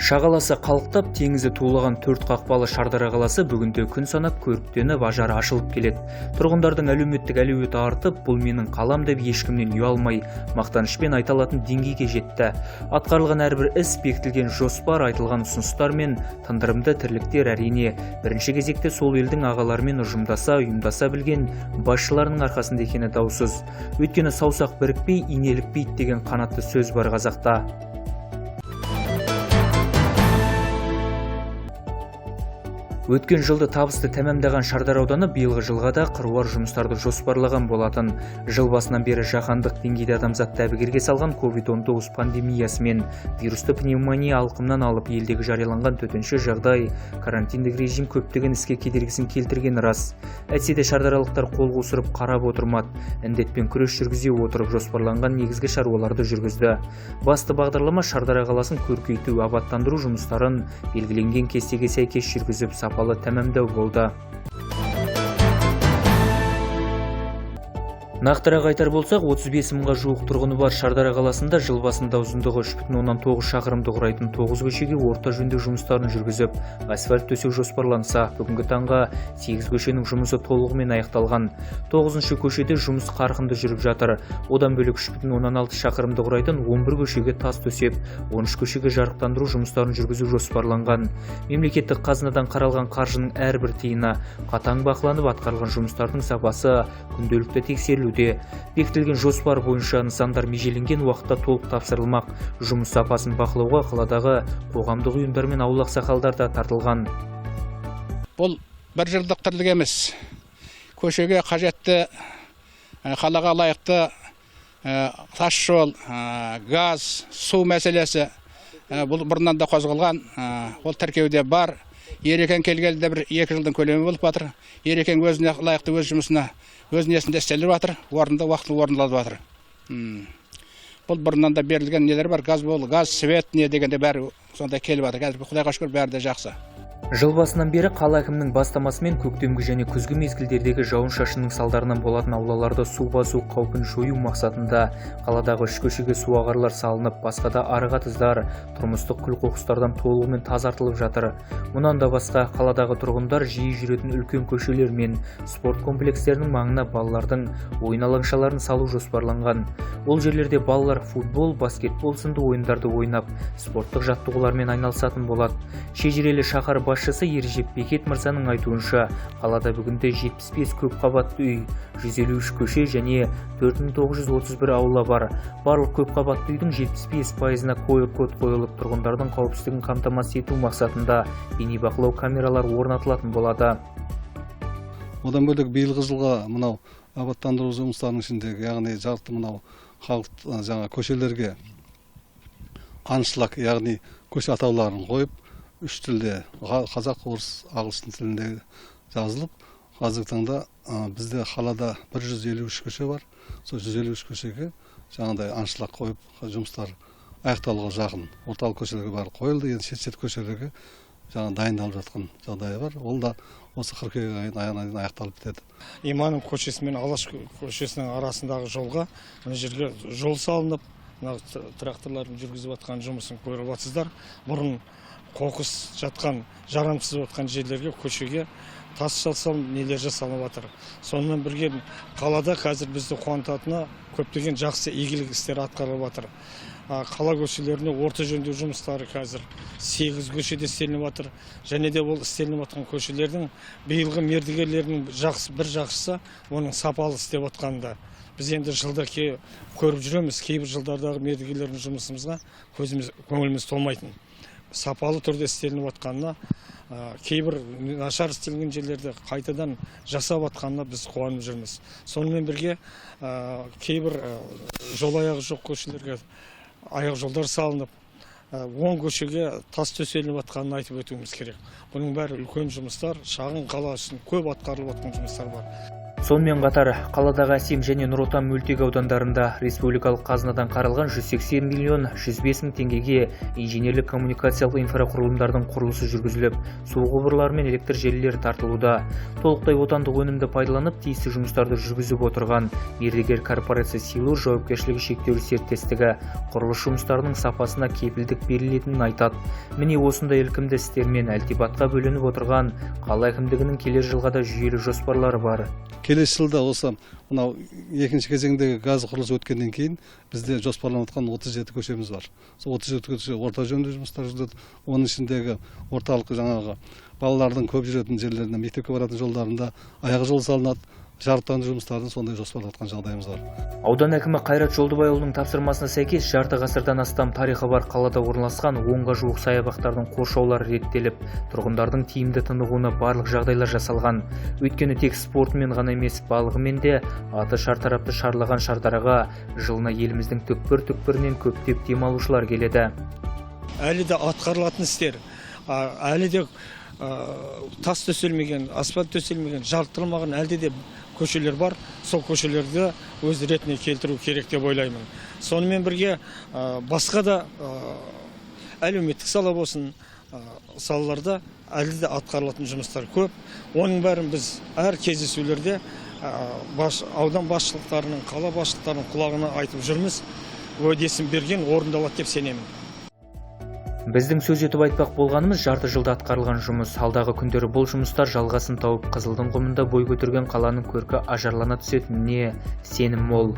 Шағаласы қалықтап, теңізі тулаған 4 қақпалы Шардара қаласы бүгінде күн санап көріктеніп, ажары ашылып келеді. Тұрғындардың әлеуметтік әлеуеті артып, бұл менің қалам деп ешкімнен ұялмай, мақтанышпен айталатын деңгейге жетті. Атқарылған әрбір іс, бекітілген жоспар, айтылған ұсыныстар мен тындырымды тірліктер әрине бірінші кезекте сол елдің ағаларымен ұйымдаса білген басшыларының арқасында екені даусыз. Өйткені саусақ бірікпей, инелікпейді деген қанатты сөз бар қазақта. Өткен жылды табысты тәмамдаған Шардара ауданы биылғы жылға да қыруар жұмыстарды жоспарлаған болатын. Жыл басынан бері жаһандық деңгейде адамзатты әбігерге салған COVID-19 пандемиясы мен вирусты пневмония алқымнан алып елдегі жарияланған төтенше жағдай, карантиндік режим көптеген іске кедергісін келтірген рас. Әйтсе де шардаралықтар қол қусырып қарап отырмады. Індетпен күрес жүргізе отырып жоспарланған негізгі шаруаларды жүргізді. Басты бағдарлама Шардара қаласын көркейту, абаттандыру жұмыстарын белгіленген кестеге сәйкес жүргізіп сапалы тәмамдау болды. Нақтырақ айтар болсақ, 35 мыңға жуық тұрғыны бар Шардара қаласында жыл басында ұзындығы 3,9 шақырымды құрайтын 9 көшеге орта жөндеу жұмыстарын жүргізіп, асфальт төсеу жоспарланса, бүгінгі таңға 8 көшенің жұмысы толығымен аяқталған. 9-шы көшеде жұмыс қарқынды жүріп жатыр. Одан бөлек 3,6 шақырымды құрайтын 11 көшеге тас төсеп, 13 көшеге жарықтандыру жұмыстарын жүргізу жоспарланған. Мемлекеттік қазынадан қаралған қаржының әрбір тиыны қатаң бақыланып, атқарылған жұмыстардың сапасы күнделікті тексерілуде. Бекітілген жоспар бойынша нысандар межеленген уақытта толық тапсырылмақ. Жұмыс сапасын бақылауға қаладағы қоғамдық ұйымдар мен ауыл ақсақалдар да тартылған. Бұл бір жылдық тірлік емес. Көшеге қажетті, қалаға лайықты тас жол, газ, су мәселесі бұл бұрыннан да қозғалған. Ол тіркеуде бар. Ерекен келгелі бір 2 жылдың көлемі болып жатыр. Ерекен өзіне лайықты өз жұмысына өз несінде істеліп жатыр, орында уақытылы орындалып жатыр. Бұл бұрыннан да берілген нелер бар, газ, свет не дегенде бәрі сонда келіп жатыр. Қазір Құдайға шүкір бәрі де жақсы. Жыл басынан бері қала әкімінің бастамасымен көктемгі және күзгі мезгілдердегі жауын-шашынның салдарынан болатын аулаларды су басу қаупін жою мақсатында қаладағы 3 көшеге су ағарлар салынып, басқа да арық-атыздар, тұрмыстық күл-қоқыстардан толығымен тазартылып жатыр. Мұнан да басқа қаладағы тұрғындар жиі жүретін үлкен көшелер мен спорт комплекстерінің маңына балалардың ойын алаңшаларын салу жоспарланған. Ол жерлерде балалар футбол, баскетбол сынды ойындарды ойнап, спорттық жаттығулармен айналысатын болады. Шежірелі шаһар басшысы Ержеп Бекет мырзаның айтуынша, қалада бүгінде 75 көп қабатты үй, 153 көше және 4931 аула бар. Барлық көп қабатты үйдің 75%-на код қойылып, тұрғындардың қауіпсіздігін қамтамасыз ету мақсатында бейнебақылау камералар орнатылатын болады. Одан бөлек биылғы жылға мынау абаттандыру жұмыстарының ішіндегі, яғни жарты мынау жаңа көшелерге аншлаг, яғни көше атауларын қойып, 3 тілде қазақ, орыс, ағылшын тілінде жазылып, қазіргі таңда бізде қалада 153 көше бар. Сол 153 көшеге жаңағыдай аншлаг қойып, жұмыстар аяқталуға жақын. Орталық көшелерге бары қойылды, енді шет көшелерге жаңа дайындалып жатқан жағдайы бар. Ол да осы қыркүйек айына дейін аяқталып бітеді. Иманов көшесі мен Алаш көшесінің арасындағы жолға мына жерге жол салынып, тракторлардың жүргізіп жатқан жұмысын көріп жатсыздар. Бұрын қоқыс жатқан, жарамсыз жатқан жерлерге, көшеге тас жасалып, нелер жасалып жатыр. Сонымен бірге қалада қазір бізді қуантатыны көптеген жақсы игілік істер атқарылып жатыр. Қала көшелеріне орта жөндеу жұмыстары қазір 8 көшеде істелініп жатыр. Және де ол істелініп жатқан көшелердің биылғы мердігерлерінің бір жақсысы оның сапалы істеп жатқанында. Біз енді жылда көріп жүреміз, кейбір жылдардағы мердігерлердің жұмысымызға көңіліміз толмайтын. Сапалы түрде істелініп жатқанына, кейбір нашар істелген жерлерде қайтадан жасап жатқанына біз қуанып жүрміз. Сонымен бірге кейбір жол аяғы жоқ көшелерге аяқ жолдар салынып, 10 көшеге тас төселініп жатқанын айтып өтуіміз керек. Бұның бәрі үлкен жұмыстар, шағын қала үшін көп атқарылып жатқан жұмыстар бар. Сонымен қатар қаладағы Әсем және Нұр Отан мөлтек аудандарында республикалық қазынадан қаралған 180 миллион 105 мың теңгеге инженерлік коммуникациялық инфрақұрылымдардың құрылысы жүргізіліп, су құбырлары мен электр желілері тартылуда. Толықтай отандық өнімді пайдаланып, тиісті жұмыстарды жүргізіп отырған мердігер корпорация Силур жауапкершілігі шектеулі серіктестігі құрылыс жұмыстарының сапасына кепілдік берілетінін айтады. Міне осындай ілкімді істермен ілтипатқа бөленіп отырған қала әкімдігінің келер жылға да жүйелі жоспарлары бар. Келесі жылда осы мынау екінші кезеңдегі газ құрылысы өткеннен кейін бізде жоспарланып отқан 37 көшеміз бар. Сол 37 көше орта жөндеу жұмыстары жүргізіледі. Оның ішіндегі орталық жаңағы балалардың көп жүретін жерлерінде, мектепке баратын жолдарында аяқ жол салынады. Жарықтандыру жұмыстарын сондай жоспарлатқан жағдайымыз бар. Аудан әкімі Қайрат Жолдыбайұлының тапсырмасына сәйкес жарты ғасырдан астам тарихы бар қалада орналасқан 10-ға жуық саябақтардың қоршаулары реттеліп, тұрғындардың тиімді тынығуына барлық жағдайлар жасалған. Өйткені тек спортымен ғана емес, балығымен де аты шартарапты шарлаған Шардараға жылына еліміздің түкпір-түкпірінен көптеп демалушылар келеді. Әлі де атқарылатын істер, әлі де тас төселмеген, асфальт төселмеген, жарықтырылмаған әлде де көшелер бар. Сол көшелерді өз ретіне келтіру керек деп ойлаймын. Сонымен бірге басқа да әлеуметтік сала болсын, салаларда әлі де атқарылатын жұмыстар көп. Оның бәрін біз әр кездесулерде аудан басшылықтарының, қала басшылықтарының құлағына айтып жүрміз. Уәдесін берген орындалады деп сенемін. Біздің сөз етіп айтпақ болғанымыз жарты жылда атқарылған жұмыс. Алдағы күндері бұл жұмыстар жалғасын тауып, Қызылдың құмында бой көтерген қаланың көркі ажарлана түсетініне сенім мол.